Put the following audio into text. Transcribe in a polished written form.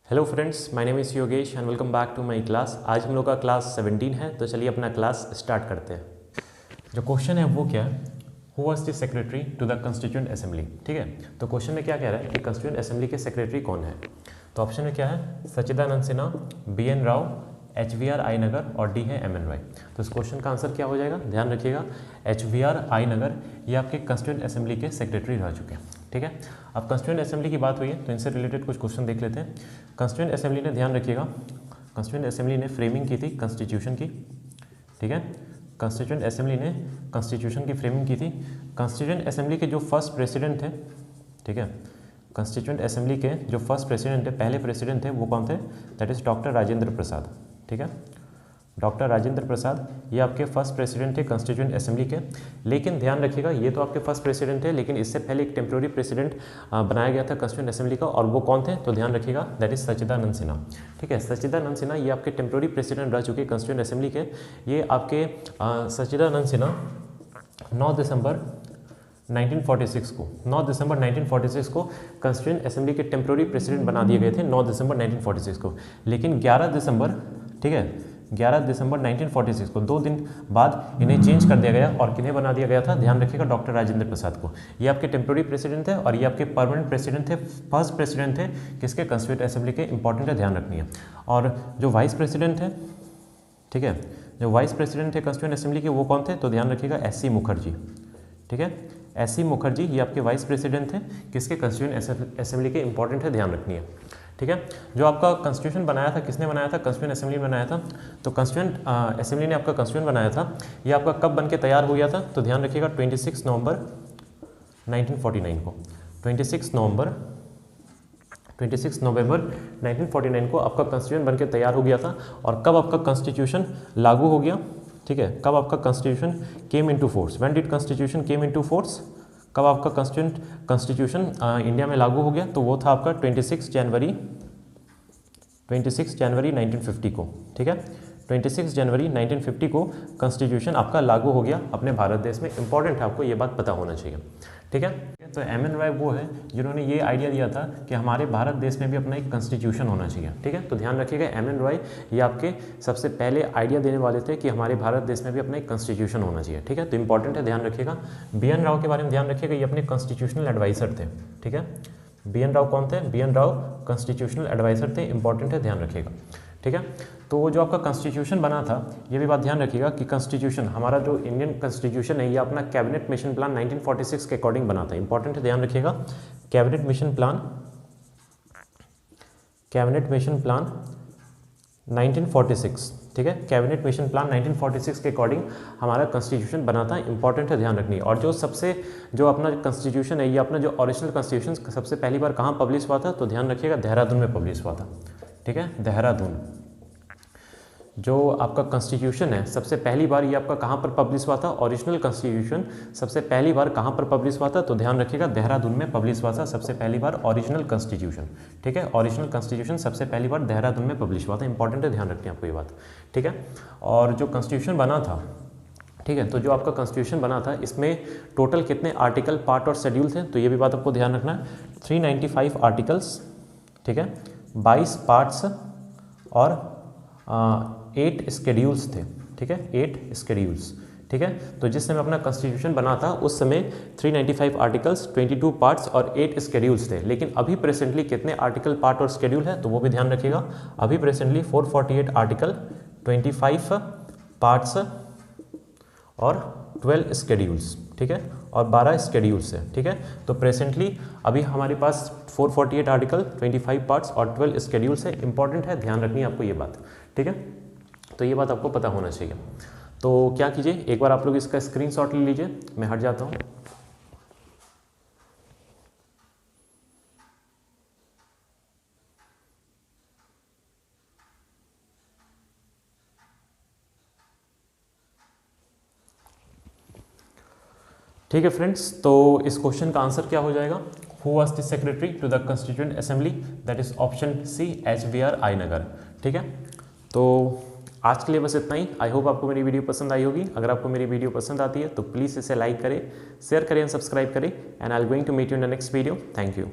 Hello friends, my name is Yogesh and welcome back to my class. आज हम लोग का क्लास 17 है, तो चलिए अपना क्लास स्टार्ट करते हैं। जो क्वेश्चन है वो क्या है, who was the secretary to the constituent assembly. ठीक है, तो क्वेश्चन में क्या कह रहा है कि कॉन्स्टिट्यूएंट असेंबली के सेक्रेटरी कौन है। तो ऑप्शन में क्या है, सच्चिदानंद सिन्हा, BN राव, HVR आई नगर और डी है MN रॉय। तो इस क्वेश्चन का आंसर क्या हो जाएगा, ध्यान रखिएगा, HVR आई नगर ये आपके कॉन्स्टिट्यूएंट असेंबली के सेक्रेटरी रह चुके हैं। ठीक है, अब कॉन्स्टिट्यूएंट असेंबली की बात हुई है तो इनसे रिलेटेड कुछ क्वेश्चन देख लेते हैं। कॉन्स्टिट्यूएंट असेंबली ने, ध्यान रखिएगा, कॉन्स्टिट्यूएंट असेंबली ने फ्रेमिंग की थी कॉन्स्टिट्यूशन की। ठीक है, कॉन्स्टिट्यूएंट असेंबली ने कॉन्स्टिट्यूशन की फ्रेमिंग की थी। कॉन्स्टिट्यूएंट असेंबली के जो फर्स्ट प्रेसिडेंट थे, ठीक है, कॉन्स्टिट्यूएंट असेंबली के जो फर्स्ट प्रेसिडेंट थे, पहले प्रेसिडेंट थे, वो कौन थे, that is doctor Rajendra Prasad. ठीक है, डॉक्टर राजेंद्र प्रसाद ये आपके फर्स्ट प्रेसिडेंट थे कॉन्स्टिट्यूएंट असेंबली के। लेकिन ध्यान रखिएगा, ये तो आपके फर्स्ट प्रेसिडेंट थे, लेकिन इससे पहले एक टेम्प्रोरी प्रेसिडेंट बनाया गया था कॉन्स्टिट्यूएंट असेंबली का, और वो कौन थे, तो ध्यान रखिएगा, दैट इज सच्चिदानंद सिन्हा। ठीक है, सच्चिदानंद सिन्हा ये आपके टेम्प्रोरी प्रेसिडेंट रह चुके कॉन्स्टिट्यूएंट असेंबली के। ये आपके सच्चिदानंद सिन्हा 9 दिसंबर 1946 को 9 दिसंबर 1946 को कॉन्स्टिट्यूएंट असेंबली के टेम्प्रोरी प्रेसिडेंट बना दिए गए थे, 9 दिसंबर 1946 को। लेकिन 11 दिसंबर, ठीक है, 11 दिसंबर 1946 को, 2 दिन बाद इन्हें चेंज कर दिया गया और किन्हें बना दिया गया था, ध्यान रखिएगा, डॉक्टर राजेंद्र प्रसाद को। ये आपके टेम्प्रोरी प्रेसिडेंट थे और ये आपके परमानेंट प्रेसिडेंट थे, फर्स्ट प्रेसिडेंट थे किसके, कॉन्स्टिट्यूएंट असेंबली के। इंपॉर्टेंट है, ध्यान रखनी है। और जो वाइस प्रेसिडेंट है, ठीक है, जो वाइस प्रेसिडेंट थे कॉन्स्टिट्यूएंट असेंबली के, वो कौन थे, तो ध्यान रखिएगा, SC मुखर्जी। ठीक है, SC मुखर्जी ये आपके वाइस प्रेसिडेंट थे किसके, कॉन्स्टिट्यूएंट असेंबली के। इंपॉर्टेंट है, ध्यान रखनी है। ठीक है, जो आपका कॉन्स्टिट्यूशन बनाया था, किसने बनाया था, कॉन्स्टिट्यूएंट असेंबली ने बनाया था। तो कॉन्स्टिट्यूएंट असेंबली ने आपका कॉन्स्टिट्यूशन बनाया था, ये आपका कब बन के तैयार हो गया था, तो ध्यान रखिएगा 26 नवंबर 1949 को। 26 नवंबर 1949 को आपका कॉन्स्टिट्यूशन बन के तैयार हो गया था। और कब आपका कॉन्स्टिट्यूशन लागू हो गया, ठीक है, कब आपका constitution came into force, when did constitution came into force, कब आपका कॉन्स्टिट्यूशन इंडिया में लागू हो गया, तो वो था आपका 26 जनवरी 1950 को। ठीक है, 26 जनवरी 1950 को कॉन्स्टिट्यूशन आपका लागू हो गया अपने भारत देश में। इंपॉर्टेंट है, आपको ये बात पता होना चाहिए। ठीक है, तो MN रॉय वो है जिन्होंने ये आइडिया दिया था कि हमारे भारत देश में भी अपना एक कॉन्स्टिट्यूशन होना चाहिए। ठीक है, तो ध्यान रखिएगा, MN रॉय ये आपके सबसे पहले आइडिया देने वाले थे कि हमारे भारत देश में भी अपना एक कॉन्स्टिट्यूशन होना चाहिए। ठीक है, तो इंपॉर्टेंट है, ध्यान रखिएगा। BN राव के बारे में ध्यान रखिएगा, ये अपने कॉन्स्टिट्यूशनल एडवाइजर थे। ठीक है, BN राव कौन थे, BN राव कॉन्स्टिट्यूशनल एडवाइजर थे। इंपॉर्टेंट है, ध्यान रखिएगा। ठीक है, तो जो आपका कॉन्स्टिट्यूशन बना था, ये भी बात ध्यान रखिएगा कि कॉन्स्टिट्यूशन, हमारा जो इंडियन कॉन्स्टिट्यूशन है, ये अपना कैबिनेट मिशन प्लान 1946 के अकॉर्डिंग बना था। इंपॉर्टेंट है, ध्यान रखिएगा, कैबिनेट मिशन प्लान 1946। ठीक है, कैबिनेट मिशन प्लान 1946 के अकॉर्डिंग हमारा कॉन्स्टिट्यूशन बना था। इंपॉर्टेंट है, ध्यान रखनी है। और जो अपना कॉन्स्टिट्यूशन है, ये अपना जो ओरिजिनल कॉन्स्टिट्यूशन सबसे पहली बार कहाँ पब्लिश हुआ था, तो ध्यान रखिएगा, देहरादून में पब्लिश हुआ था। ठीक है, देहरादून। जो आपका कॉन्स्टिट्यूशन है सबसे पहली बार ये आपका कहाँ पर पब्लिश हुआ था, ओरिजिनल कॉन्स्टिट्यूशन सबसे पहली बार कहाँ पर पब्लिश हुआ था, तो ध्यान रखिएगा, देहरादून में पब्लिश हुआ था सबसे पहली बार ओरिजिनल कॉन्स्टिट्यूशन। ठीक है, ओरिजिनल कॉन्स्टिट्यूशन सबसे पहली बार देहरादून में पब्लिश हुआ था। इंपॉर्टेंट है, ध्यान रखनी है आपको ये बात। ठीक है, और जो कॉन्स्टिट्यूशन बना था, ठीक है, तो जो आपका कॉन्स्टिट्यूशन बना था, इसमें टोटल कितने आर्टिकल, पार्ट और शेड्यूल थे, तो ये भी बात आपको ध्यान रखना है। 395 आर्टिकल्स, ठीक है, 22 पार्ट्स और 8 स्केड्यूल्स थे। ठीक है, 8 स्केड्यूल्स। ठीक है, तो जिस समय अपना कॉन्स्टिट्यूशन बना था उस समय 395 आर्टिकल्स, 22 पार्ट्स और 8 स्केड्यूल्स थे। लेकिन अभी प्रेजेंटली कितने आर्टिकल, पार्ट और स्केड्यूल है, तो वो भी ध्यान रखिएगा। अभी प्रेजेंटली 448 आर्टिकल, 25 पार्ट्स और 12 स्केड्यूल्स, ठीक है, और 12 स्केड्यूल्स है। ठीक है, तो प्रेजेंटली अभी हमारे पास 448 आर्टिकल, 25 पार्ट्स और 12 स्केड्यूल्स है। इंपॉर्टेंट है, ध्यान रखनी है आपको ये बात। ठीक है, तो ये बात आपको पता होना चाहिए। तो क्या कीजिए, एक बार आप लोग इसका स्क्रीनशॉट ले लीजिए, मैं हट जाता हूँ। ठीक है फ्रेंड्स, तो इस क्वेश्चन का आंसर क्या हो जाएगा, who was the secretary to the constituent assembly, that is option C, HVR Iyengar. ठीक है, तो आज के लिए बस इतना ही। आई होप आपको मेरी वीडियो पसंद आई होगी। अगर आपको मेरी वीडियो पसंद आती है तो प्लीज़ इसे लाइक करें, शेयर करें एंड सब्सक्राइब करें। And I am going to meet you in the next video. Thank you.